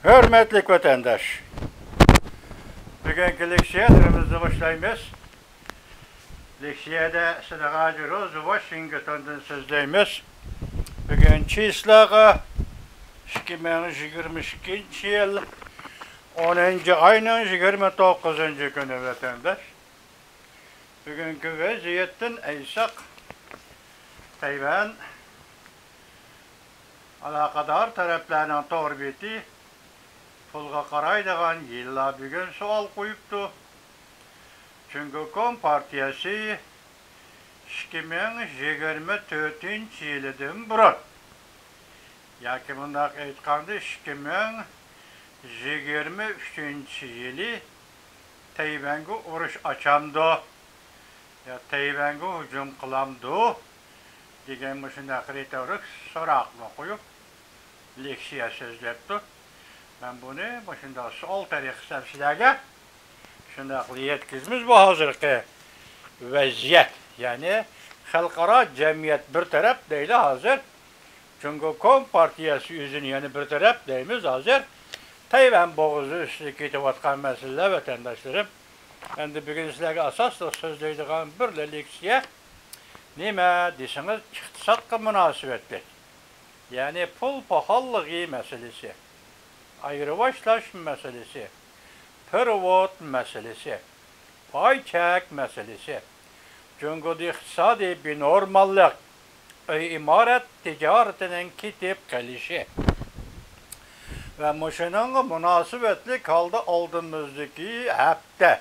Hürmetli vatandaş, bugünkü leksiyalarımızı başlayımız. Leksiyada Sıdaqacı Roz, Washington'dan sözdeyimiz. Bugün çislağı 2022 yıl 10. ayının 29. günü vatandaş. Bugünkü vaziyetten aysak Tayvan alakadar taraflarının torbeti pulga qaraydigan yilla bugün sual koyuptu. Çünkü Kompartiyası 2024 yılıdan burun. Yaki bundaq aytqanda 2023 yılı Tayvan'a uruş açamdı. Ya Tayvan'a hücum kılamdı. Degen muşundaq retorik soraqma koyup leksiya sözlepti. Ben bunu başında sol tarihsel sizlerge şundaqlı yetkizimiz bu hazırki vaziyet. Yani halkara cemiyet bir taraf değil hazır. Çünkü Kompartiyası yüzünü yani bir taraf deyimiz hazır. Tayvan boğuzu üstü kitivatkan mesele vatandaşlarım. Ben de bugün sizlerge asaslı sözleydiğim bir leksiye nime desiniz iktisatla münasebetli. Yani pul pahalılığı meselesi. Ayrıvaşlaş meselesi, pervot meselesi, pay çek meselesi. Çünkü iktisadi bir normallik, imaret ticaretinin kitip gelişi. Ve muşunun münasebetli kaldı aldığımızdaki hafta,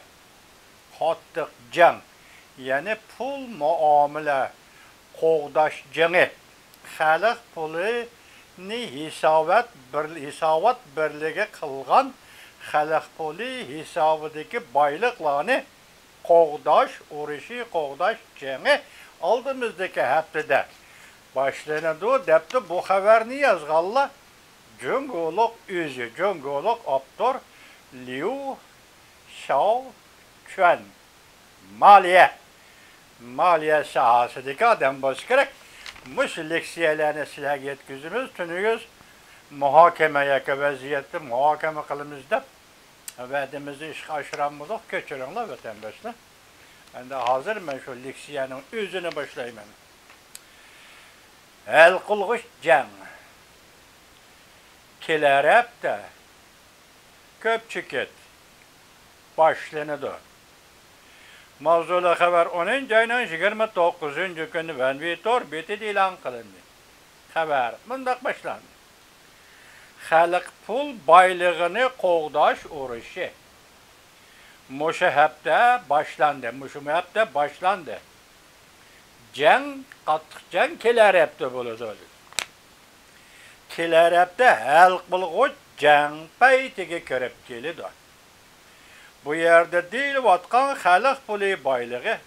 hattık can, yani pul muamele, qoğdaş canı, xalq pulu, hisavat birligi qilgan xalq puli hisobidagi boyliqlarni qo'g'dash urushi, qo'g'dash jangi oldimizdagi haftada boshlanadi debdi. Bu xabarni yozganlar Junguluq o'zi, Junguluq avtor Liu Shaochuan. Maliye sohasidagi odam bo'lishi kerak. Muş leksiyalarni sizlarga yetkizimiz, tunuyuz muhokamaya vaziyatni muhokama qilimizda va'damizni ishga oshiramiz, kechiringlar vatandoshlar. Endi hozir men shu leksiyaning o'zini boshlayman. Hal qilg'ich jang kelar hafta ko'pchilik boshlanadi. Mavzuli xabar 10. ayning 29. kuni Vanvitor betida e'lon qilindi. Xabar bundoq boshlandi. Xalq pul boylig'ini qo'g'dash urushi mushu hafta boshlandi. Jang, qattiq jang kelar hafta bo'ladi. Kelar hafta hal qilg'ich jang paytiga kirib keladi. Bu yerde deyilayotgan xalq puli boyligi,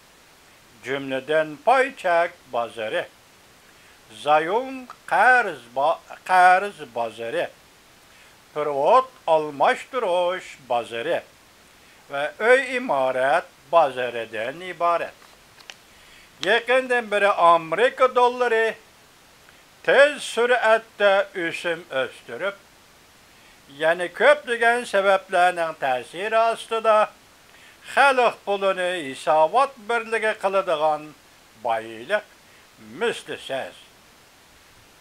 cümleden payçak bazarı, zayum qarz bazarı, pervot almashtirish bazarı ve öy imaret bazarıdan ibaret. Yakından beri Amerika doları tez süratte ösüm östürüp, yani köplügen sebeplerinin tesiri astıda xalq pulunu hisabat birligi qiladigan boylik misli siz.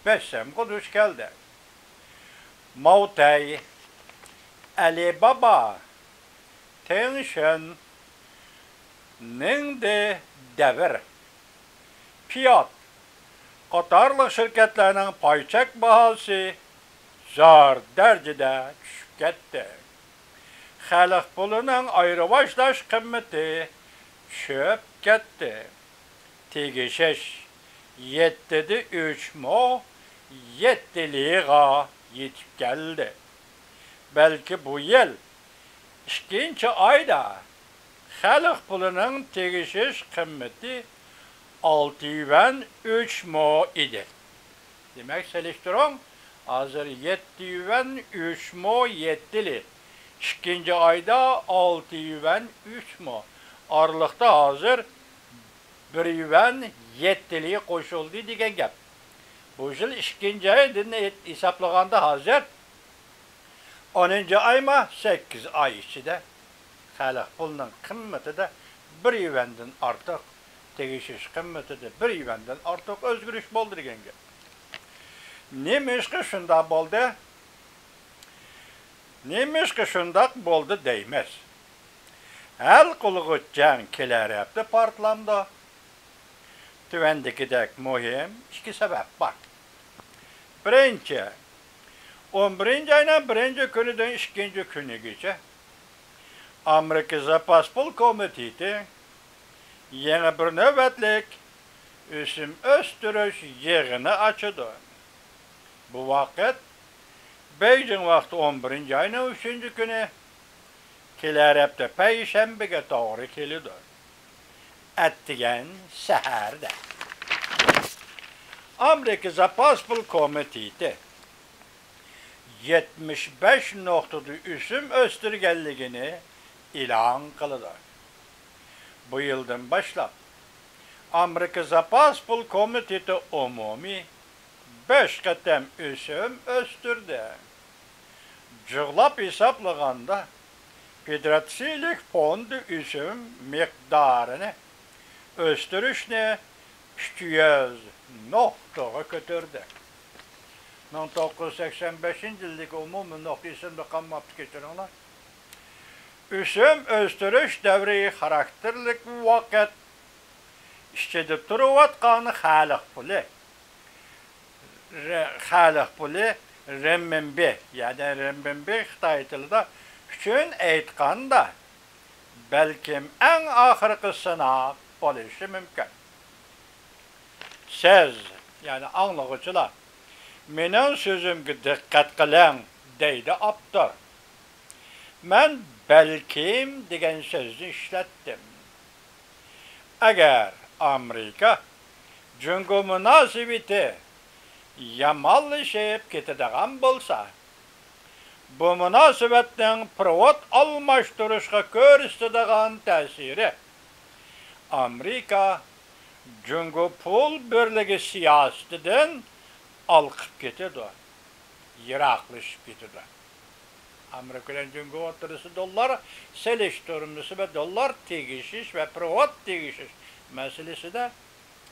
Beşsem kuduş geldi. Mautay, Alibaba, Tencent, Ningde devir, Fiyat, qatarlıq şirketlerinin payçak bahası zor derecede düşüp gitti. Xalq pulunun ayrıvaşlaş kıymeti düşüp gitti. Tegişiş 7'de 3 mo 7'liğe yetip geldi. Belki bu yıl 2. ayda xalq pulunun tegişiş kıymeti 6 yuan 3 mo idi. Demek seliştirun hazır 7 yuan 3 mo 7'li. 2. ayda 6 yuan 3 mo. Aralıkta hazır 1 yuan 7'li koşuldu degen gap. Bu yıl 2. ayda hesaplaganda hazır 10. ayma 8 ay içinde xalq pulunun kıymeti de bir yuvenden artık tegişiş kıymeti de bir yuvenden artık özgürüş boldu degen gep. Nemişki şunda boldu? Nemişki şundak boldu deymez. Hal kuluğutcan keler yaptı partlamda. Tüvendikidek muhim iki sebep var. Birinci, 11. ayının 1. günüden 2. günü gece Amerika Zapas Pul Komiteti yeni bir nöbetlik üsüm östürüş yığını açıdı. Bu vakit Beijing vakti 11. ayının 3. günü Kilerep'te Perşembe'ye doğru kelidir. Ettigen seherde. Amerika Zapas Pul Komiteti 75 noktada üsüm östürgelliğini ilan kılıdır. Bu yıldan başlap Amerika Zapas Pul Komiteti umumi 5 katem üsüm östürdü. Cıglap hesaplaganda Federatsilik Fondu üsüm miktarını östürüşne 200 noktaya götürdü. 1985 yıllık umumi noktasında kalmaptı geçirenler. Üsüm östürüş devri karakterlik vakit işçide duruvatkanı xalq puli renminbi, yani renminbi Xitay tilida üçün aytqanda belkim en ahirki sınaq bo'lishi mumkin. Siz, yani anlıqçılar, mening sözümge diqqat qiling deydi Abdur. Men belkim degan so'zni ishlatdim. Agar Amerika Jungo munosabati yamallashib ketadigan bo'lsa, bu munosabatning privat almashtirishga ko'rsatadigan ta'siri Amerika Jungo pul birligi siyosatidan alqib ketadi, yiroqlashib ketadi. Amerika bilan Jungo o'rtasida dollar selishtirmasi va dollar tegishish va privat tegishish masalasida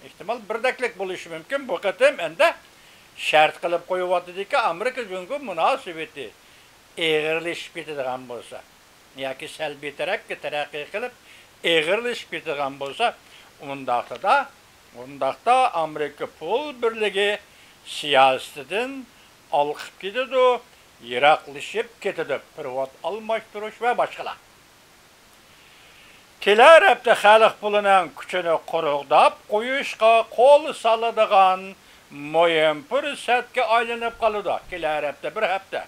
ehtimal birdaklik bo'lishi mumkin. Bu qatam endi shart qilib qo'yibotdiki, Amerika Jungo munosabati eg'irlashib ketadigan bo'lsa, yoki salbiy taraqqiy qilib eg'irlashib ketadigan bo'lsa, undaqda Amerika pul birligi siyosatidan alqib ketadi, yiroqlashib ketadi, privat almashtirish va boshqalar. Kelar hafta xalq pulining kuchini quruqdab qo'yishga qo'l soladigan muhim fursatga aylanib qoladi. Kelar hafta bir hafta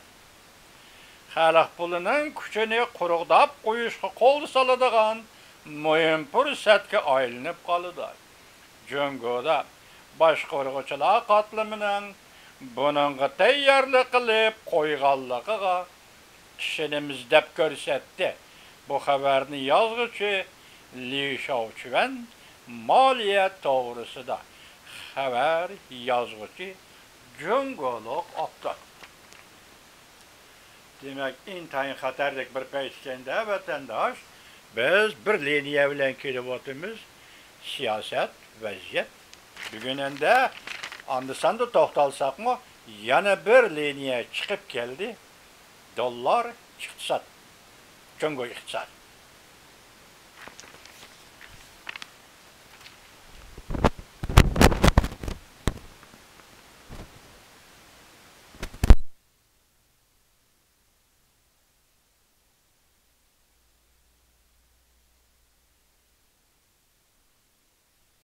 xalq pulining kuchini quruqdab qo'yishga qo'l soladigan muhim fursatga aylanib qoladi. Jungoda boshqaruvchilar qatlamining buningga tayyorlik qilib qo'yganligiga kishimiz deb ko'rsatdi. Bu xabarni yozuvchi Li Shaochuan moliya to'g'risida xabar yozuvchi Jungoloq Abdur. Demak, intayin xatarlik bir paytda vatandosh biz bir liniya bilan kelib o'timiz, siyosat, vaziyat. Bugun endi andisanda to'xtalsaqmi, yana bir liniya chiqib keldi. Dollar iqtisod. Jungo iqtisod.